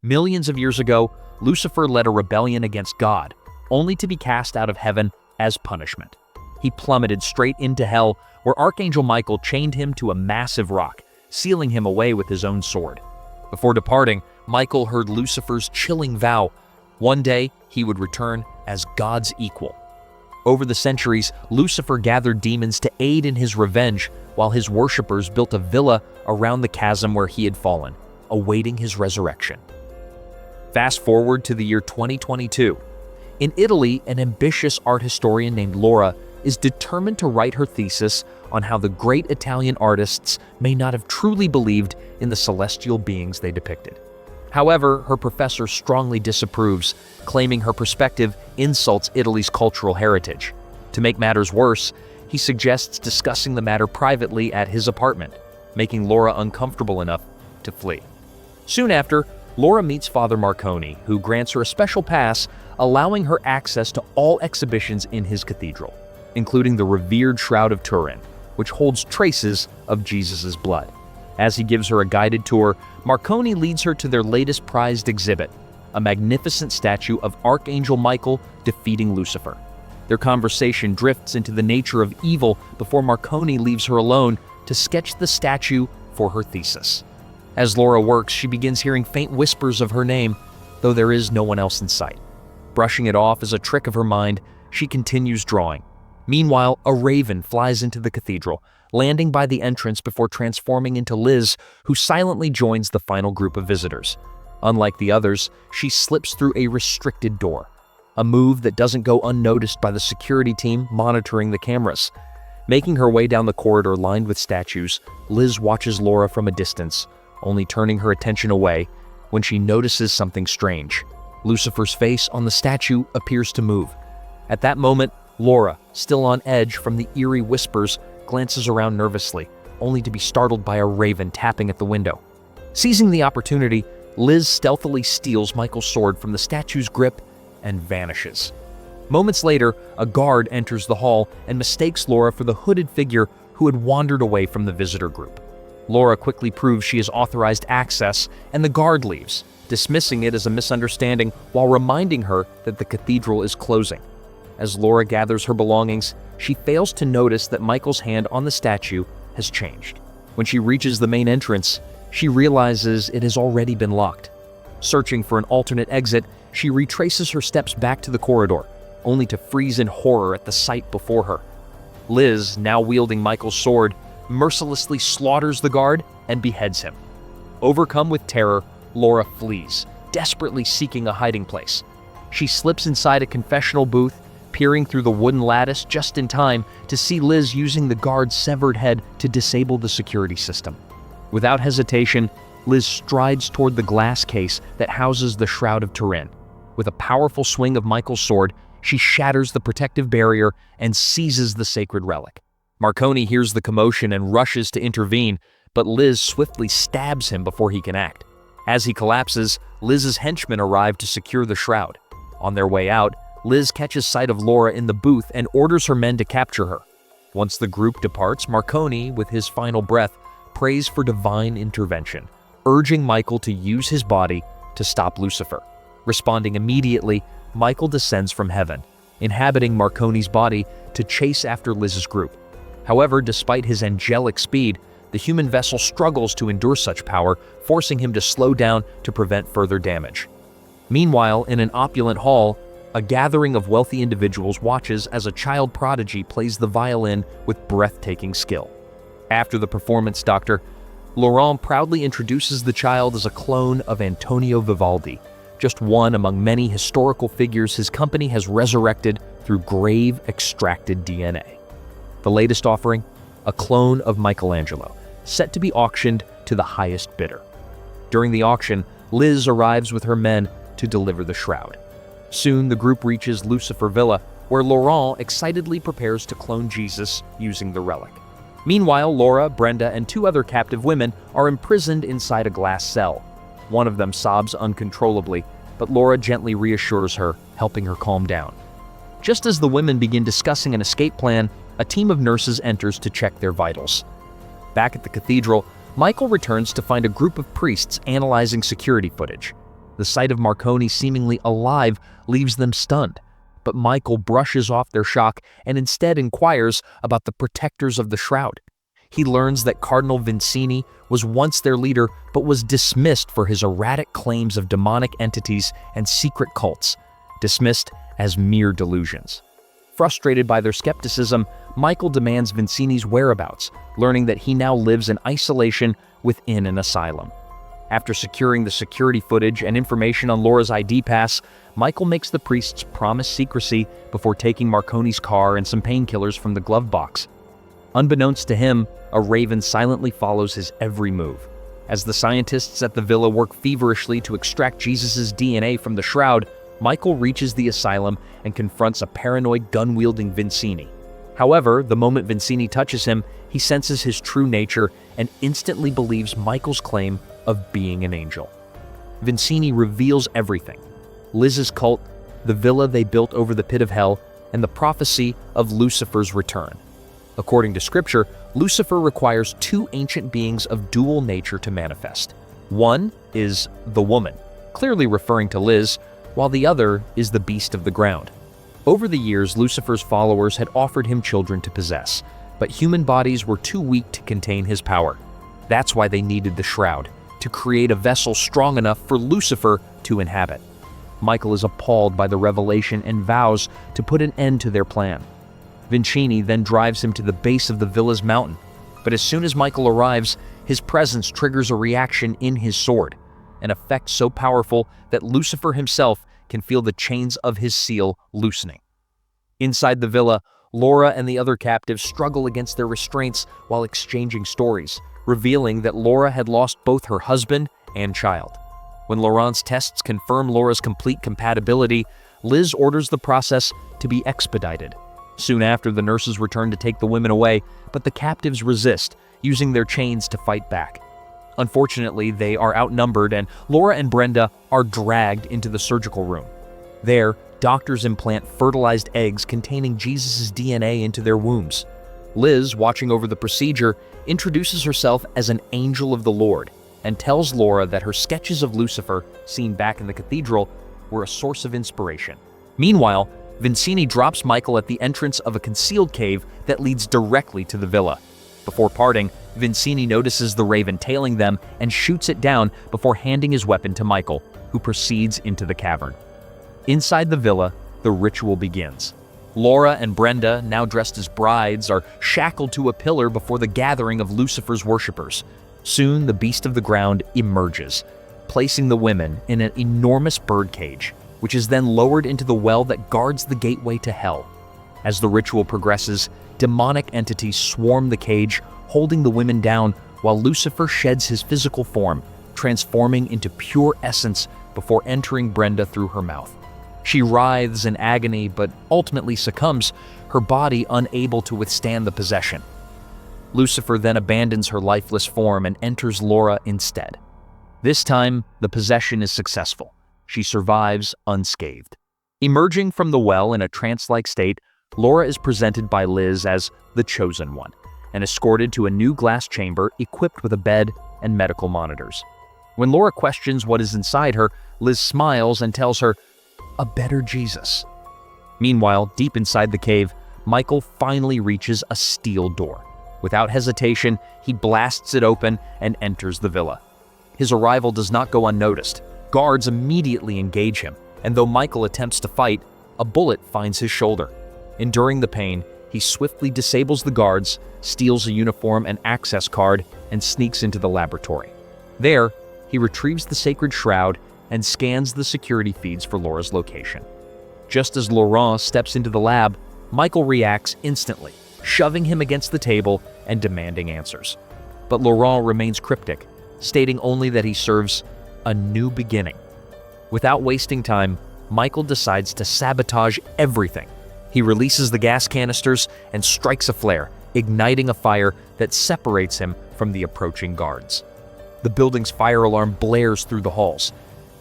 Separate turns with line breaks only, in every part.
Millions of years ago, Lucifer led a rebellion against God, only to be cast out of heaven as punishment. He plummeted straight into hell, where Archangel Michael chained him to a massive rock, sealing him away with his own sword. Before departing, Michael heard Lucifer's chilling vow: one day he would return as God's equal. Over the centuries, Lucifer gathered demons to aid in his revenge, while his worshippers built a villa around the chasm where he had fallen, awaiting his resurrection. Fast forward to the year 2022. In Italy, an ambitious art historian named Laura is determined to write her thesis on how the great Italian artists may not have truly believed in the celestial beings they depicted. However, her professor strongly disapproves, claiming her perspective insults Italy's cultural heritage. To make matters worse, he suggests discussing the matter privately at his apartment, making Laura uncomfortable enough to flee. Soon after, Laura meets Father Marconi, who grants her a special pass, allowing her access to all exhibitions in his cathedral, including the revered Shroud of Turin, which holds traces of Jesus' blood. As he gives her a guided tour, Marconi leads her to their latest prized exhibit, a magnificent statue of Archangel Michael defeating Lucifer. Their conversation drifts into the nature of evil before Marconi leaves her alone to sketch the statue for her thesis. As Laura works, she begins hearing faint whispers of her name, though there is no one else in sight. Brushing it off as a trick of her mind, she continues drawing. Meanwhile, a raven flies into the cathedral, landing by the entrance before transforming into Liz, who silently joins the final group of visitors. Unlike the others, she slips through a restricted door, a move that doesn't go unnoticed by the security team monitoring the cameras. Making her way down the corridor lined with statues, Liz watches Laura from a distance, only turning her attention away when she notices something strange. Lucifer's face on the statue appears to move. At that moment, Laura, still on edge from the eerie whispers, glances around nervously, only to be startled by a raven tapping at the window. Seizing the opportunity, Liz stealthily steals Michael's sword from the statue's grip and vanishes. Moments later, a guard enters the hall and mistakes Laura for the hooded figure who had wandered away from the visitor group. Laura quickly proves she has authorized access, and the guard leaves, dismissing it as a misunderstanding while reminding her that the cathedral is closing. As Laura gathers her belongings, she fails to notice that Michael's hand on the statue has changed. When she reaches the main entrance, she realizes it has already been locked. Searching for an alternate exit, she retraces her steps back to the corridor, only to freeze in horror at the sight before her. Liz, now wielding Michael's sword, mercilessly slaughters the guard and beheads him. Overcome with terror, Laura flees, desperately seeking a hiding place. She slips inside a confessional booth, peering through the wooden lattice just in time to see Liz using the guard's severed head to disable the security system. Without hesitation, Liz strides toward the glass case that houses the Shroud of Turin. With a powerful swing of Michael's sword, she shatters the protective barrier and seizes the sacred relic. Marconi hears the commotion and rushes to intervene, but Liz swiftly stabs him before he can act. As he collapses, Liz's henchmen arrive to secure the shroud. On their way out, Liz catches sight of Laura in the booth and orders her men to capture her. Once the group departs, Marconi, with his final breath, prays for divine intervention, urging Michael to use his body to stop Lucifer. Responding immediately, Michael descends from heaven, inhabiting Marconi's body to chase after Liz's group. However, despite his angelic speed, the human vessel struggles to endure such power, forcing him to slow down to prevent further damage. Meanwhile, in an opulent hall, a gathering of wealthy individuals watches as a child prodigy plays the violin with breathtaking skill. After the performance, Dr. Laurent proudly introduces the child as a clone of Antonio Vivaldi, just one among many historical figures his company has resurrected through grave-extracted DNA. The latest offering? A clone of Michelangelo, set to be auctioned to the highest bidder. During the auction, Liz arrives with her men to deliver the shroud. Soon, the group reaches Lucifer Villa, where Laurent excitedly prepares to clone Jesus using the relic. Meanwhile, Laura, Brenda, and two other captive women are imprisoned inside a glass cell. One of them sobs uncontrollably, but Laura gently reassures her, helping her calm down. Just as the women begin discussing an escape plan, a team of nurses enters to check their vitals. Back at the cathedral, Michael returns to find a group of priests analyzing security footage. The sight of Marconi seemingly alive leaves them stunned, but Michael brushes off their shock and instead inquires about the protectors of the shroud. He learns that Cardinal Vincini was once their leader but was dismissed for his erratic claims of demonic entities and secret cults, dismissed as mere delusions. Frustrated by their skepticism, Michael demands Vincini's whereabouts, learning that he now lives in isolation within an asylum. After securing the security footage and information on Laura's ID pass, Michael makes the priests promise secrecy before taking Marconi's car and some painkillers from the glove box. Unbeknownst to him, a raven silently follows his every move. As the scientists at the villa work feverishly to extract Jesus' DNA from the shroud, Michael reaches the asylum and confronts a paranoid gun-wielding Vincini. However, the moment Vincini touches him, he senses his true nature and instantly believes Michael's claim of being an angel. Vincini reveals everything: Liz's cult, the villa they built over the pit of hell, and the prophecy of Lucifer's return. According to Scripture, Lucifer requires two ancient beings of dual nature to manifest. One is the woman, clearly referring to Liz, while the other is the beast of the ground. Over the years, Lucifer's followers had offered him children to possess, but human bodies were too weak to contain his power. That's why they needed the shroud, to create a vessel strong enough for Lucifer to inhabit. Michael is appalled by the revelation and vows to put an end to their plan. Vincini then drives him to the base of the villa's mountain, but as soon as Michael arrives, his presence triggers a reaction in his sword, an effect so powerful that Lucifer himself can feel the chains of his seal loosening. Inside the villa, Laura and the other captives struggle against their restraints while exchanging stories, revealing that Laura had lost both her husband and child. When Laurent's tests confirm Laura's complete compatibility, Liz orders the process to be expedited. Soon after, the nurses return to take the women away, but the captives resist, using their chains to fight back. Unfortunately, they are outnumbered, and Laura and Brenda are dragged into the surgical room. There, doctors implant fertilized eggs containing Jesus' DNA into their wombs. Liz, watching over the procedure, introduces herself as an angel of the Lord and tells Laura that her sketches of Lucifer, seen back in the cathedral, were a source of inspiration. Meanwhile, Vincini drops Michael at the entrance of a concealed cave that leads directly to the villa. Before parting, Vincini notices the raven tailing them and shoots it down before handing his weapon to Michael, who proceeds into the cavern. Inside the villa, the ritual begins. Laura and Brenda, now dressed as brides, are shackled to a pillar before the gathering of Lucifer's worshippers. Soon, the beast of the ground emerges, placing the women in an enormous birdcage, which is then lowered into the well that guards the gateway to hell. As the ritual progresses, demonic entities swarm the cage, holding the women down while Lucifer sheds his physical form, transforming into pure essence before entering Brenda through her mouth. She writhes in agony but ultimately succumbs, her body unable to withstand the possession. Lucifer then abandons her lifeless form and enters Laura instead. This time, the possession is successful. She survives unscathed. Emerging from the well in a trance-like state, Laura is presented by Liz as the chosen one and escorted to a new glass chamber equipped with a bed and medical monitors. When Laura questions what is inside her, Liz smiles and tells her, "A better Jesus." Meanwhile, deep inside the cave, Michael finally reaches a steel door. Without hesitation, he blasts it open and enters the villa. His arrival does not go unnoticed. Guards immediately engage him, and though Michael attempts to fight, a bullet finds his shoulder. Enduring the pain, he swiftly disables the guards, steals a uniform and access card, and sneaks into the laboratory. There, he retrieves the sacred shroud and scans the security feeds for Laura's location. Just as Laurent steps into the lab, Michael reacts instantly, shoving him against the table and demanding answers. But Laurent remains cryptic, stating only that he serves a new beginning. Without wasting time, Michael decides to sabotage everything. He releases the gas canisters and strikes a flare, igniting a fire that separates him from the approaching guards. The building's fire alarm blares through the halls.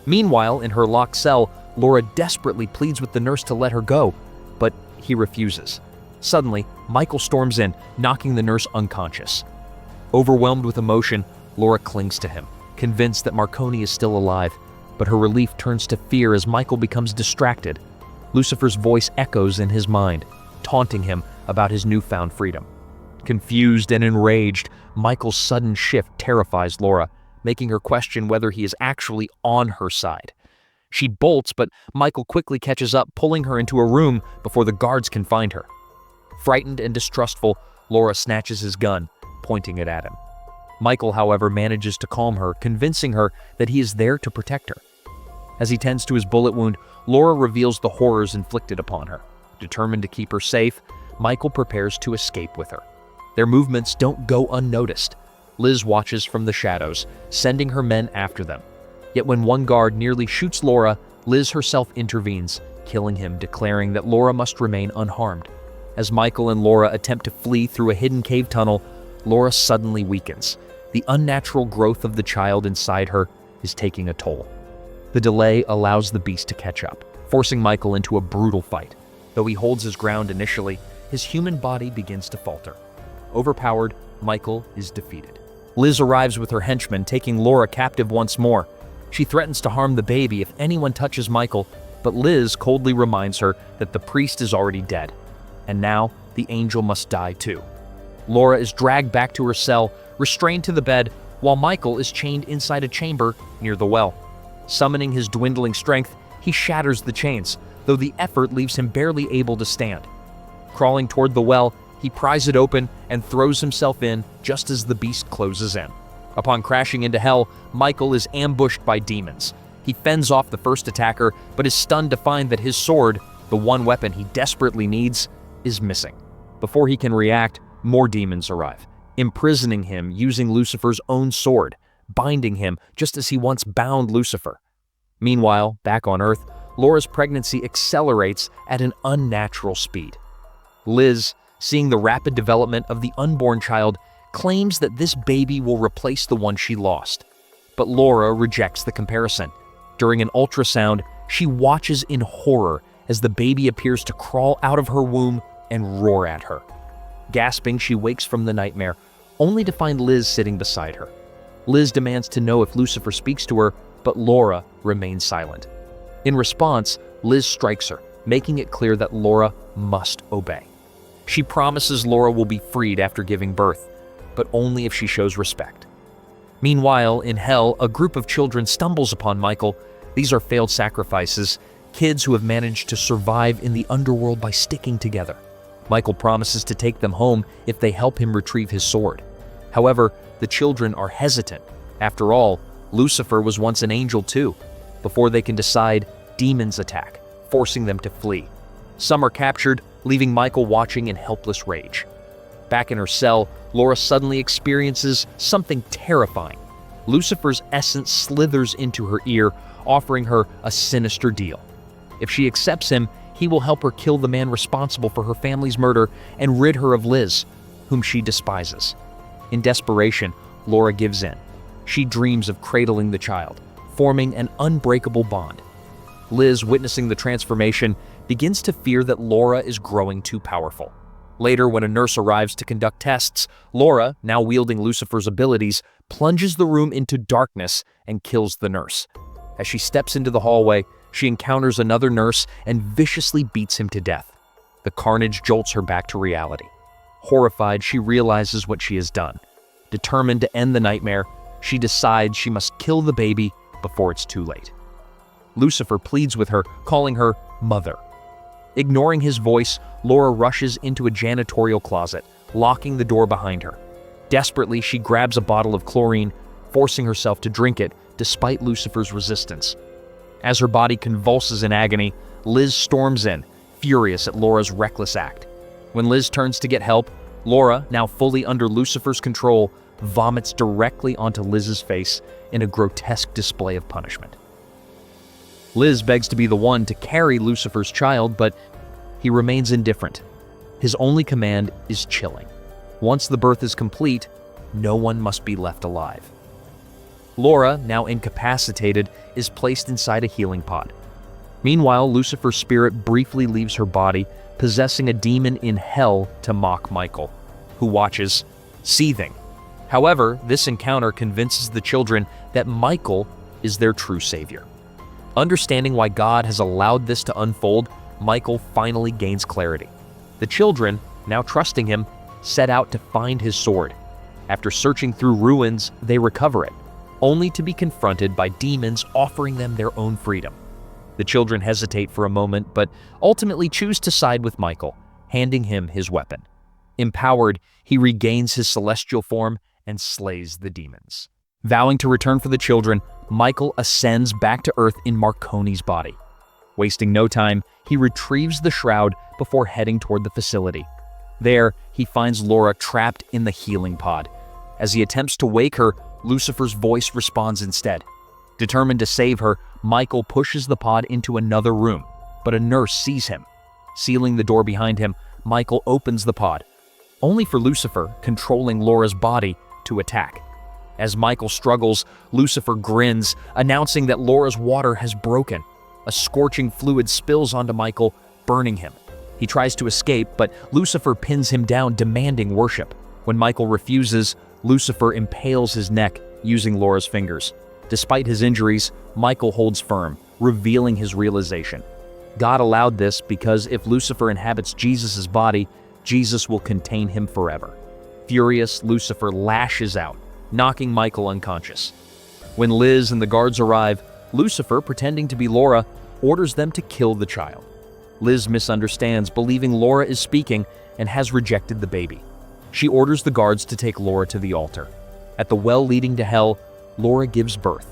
Meanwhile, in her locked cell, Laura desperately pleads with the nurse to let her go, but he refuses. Suddenly, Michael storms in, knocking the nurse unconscious. Overwhelmed with emotion, Laura clings to him, convinced that Marconi is still alive. but her relief turns to fear as Michael becomes distracted. Lucifer's voice echoes in his mind, taunting him about his newfound freedom. Confused and enraged, Michael's sudden shift terrifies Laura, making her question whether he is actually on her side. She bolts, but Michael quickly catches up, pulling her into a room before the guards can find her. Frightened and distrustful, Laura snatches his gun, pointing it at him. Michael, however, manages to calm her, convincing her that he is there to protect her. As he tends to his bullet wound, Laura reveals the horrors inflicted upon her. Determined to keep her safe, Michael prepares to escape with her. Their movements don't go unnoticed. Liz watches from the shadows, sending her men after them. Yet when one guard nearly shoots Laura, Liz herself intervenes, killing him, declaring that Laura must remain unharmed. As Michael and Laura attempt to flee through a hidden cave tunnel, Laura suddenly weakens. The unnatural growth of the child inside her is taking a toll. The delay allows the beast to catch up, forcing Michael into a brutal fight. Though he holds his ground initially, his human body begins to falter. Overpowered, Michael is defeated. Liz arrives with her henchmen, taking Laura captive once more. She threatens to harm the baby if anyone touches Michael, but Liz coldly reminds her that the priest is already dead, and now the angel must die too. Laura is dragged back to her cell, restrained to the bed, while Michael is chained inside a chamber near the well. Summoning his dwindling strength, he shatters the chains, though the effort leaves him barely able to stand. Crawling toward the well, he pries it open and throws himself in just as the beast closes in. Upon crashing into hell, Michael is ambushed by demons. He fends off the first attacker, but is stunned to find that his sword, the one weapon he desperately needs, is missing. Before he can react, more demons arrive, imprisoning him using Lucifer's own sword, binding him just as he once bound Lucifer. Meanwhile, back on Earth, Laura's pregnancy accelerates at an unnatural speed. Liz, seeing the rapid development of the unborn child, claims that this baby will replace the one she lost. But Laura rejects the comparison. During an ultrasound, she watches in horror as the baby appears to crawl out of her womb and roar at her. Gasping, she wakes from the nightmare, only to find Liz sitting beside her. Liz demands to know if Lucifer speaks to her, but Laura remains silent. In response, Liz strikes her, making it clear that Laura must obey. She promises Laura will be freed after giving birth, but only if she shows respect. Meanwhile, in hell, a group of children stumbles upon Michael. These are failed sacrifices, kids who have managed to survive in the underworld by sticking together. Michael promises to take them home if they help him retrieve his sword. However, the children are hesitant. After all, Lucifer was once an angel too. Before they can decide, demons attack, forcing them to flee. Some are captured, leaving Michael watching in helpless rage. Back in her cell, Laura suddenly experiences something terrifying. Lucifer's essence slithers into her ear, offering her a sinister deal. If she accepts him, he will help her kill the man responsible for her family's murder and rid her of Liz, whom she despises. In desperation, Laura gives in. She dreams of cradling the child, forming an unbreakable bond. Liz, witnessing the transformation, begins to fear that Laura is growing too powerful. Later, when a nurse arrives to conduct tests, Laura, now wielding Lucifer's abilities, plunges the room into darkness and kills the nurse. As she steps into the hallway, she encounters another nurse and viciously beats him to death. The carnage jolts her back to reality. Horrified, she realizes what she has done. Determined to end the nightmare, she decides she must kill the baby before it's too late. Lucifer pleads with her, calling her Mother. Ignoring his voice, Laura rushes into a janitorial closet, locking the door behind her. Desperately, she grabs a bottle of chlorine, forcing herself to drink it despite Lucifer's resistance. As her body convulses in agony, Liz storms in, furious at Laura's reckless act. When Liz turns to get help, Laura, now fully under Lucifer's control, vomits directly onto Liz's face in a grotesque display of punishment. Liz begs to be the one to carry Lucifer's child, but he remains indifferent. His only command is chilling. Once the birth is complete, no one must be left alive. Laura, now incapacitated, is placed inside a healing pod. Meanwhile, Lucifer's spirit briefly leaves her body, possessing a demon in hell to mock Michael, who watches, seething. However, this encounter convinces the children that Michael is their true savior. Understanding why God has allowed this to unfold, Michael finally gains clarity. The children, now trusting him, set out to find his sword. After searching through ruins, they recover it, only to be confronted by demons offering them their own freedom. The children hesitate for a moment, but ultimately choose to side with Michael, handing him his weapon. Empowered, he regains his celestial form and slays the demons. Vowing to return for the children, Michael ascends back to Earth in Marconi's body. Wasting no time, he retrieves the shroud before heading toward the facility. There, he finds Laura trapped in the healing pod. As he attempts to wake her, Lucifer's voice responds instead. Determined to save her, Michael pushes the pod into another room, but a nurse sees him. Sealing the door behind him, Michael opens the pod, only for Lucifer, controlling Laura's body, to attack. As Michael struggles, Lucifer grins, announcing that Laura's water has broken. A scorching fluid spills onto Michael, burning him. He tries to escape, but Lucifer pins him down, demanding worship. When Michael refuses, Lucifer impales his neck, using Laura's fingers. Despite his injuries, Michael holds firm, revealing his realization. God allowed this because if Lucifer inhabits Jesus' body, Jesus will contain him forever. Furious, Lucifer lashes out, knocking Michael unconscious. When Liz and the guards arrive, Lucifer, pretending to be Laura, orders them to kill the child. Liz misunderstands, believing Laura is speaking and has rejected the baby. She orders the guards to take Laura to the altar. At the well leading to hell, Laura gives birth.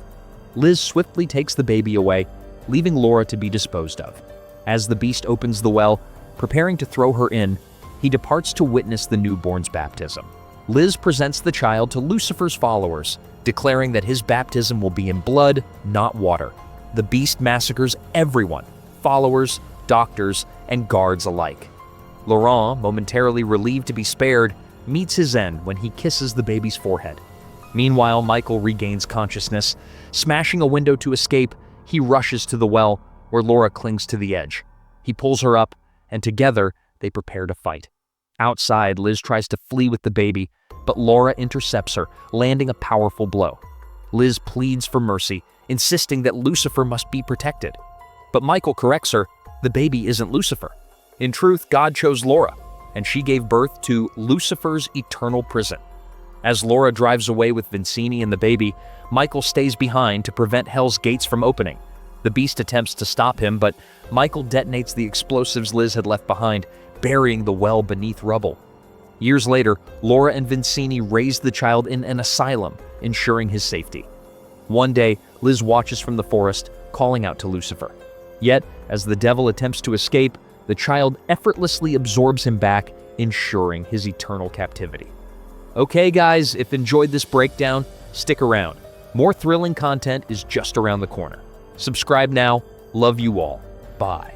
Liz swiftly takes the baby away, leaving Laura to be disposed of. As the beast opens the well, preparing to throw her in, he departs to witness the newborn's baptism. Liz presents the child to Lucifer's followers, declaring that his baptism will be in blood, not water. The beast massacres everyone, followers, doctors, and guards alike. Laurent, momentarily relieved to be spared, meets his end when he kisses the baby's forehead. Meanwhile, Michael regains consciousness. Smashing a window to escape, he rushes to the well, where Laura clings to the edge. He pulls her up, and together, they prepare to fight. Outside, Liz tries to flee with the baby, but Laura intercepts her, landing a powerful blow. Liz pleads for mercy, insisting that Lucifer must be protected. But Michael corrects her, the baby isn't Lucifer. In truth, God chose Laura, and she gave birth to Lucifer's eternal prison. As Laura drives away with Vincini and the baby, Michael stays behind to prevent Hell's gates from opening. The beast attempts to stop him, but Michael detonates the explosives Liz had left behind, burying the well beneath rubble. Years later, Laura and Vincini raise the child in an asylum, ensuring his safety. One day, Liz watches from the forest, calling out to Lucifer. Yet, as the devil attempts to escape, the child effortlessly absorbs him back, ensuring his eternal captivity. Okay guys, if enjoyed this breakdown, stick around. More thrilling content is just around the corner. Subscribe now. Love you all. Bye.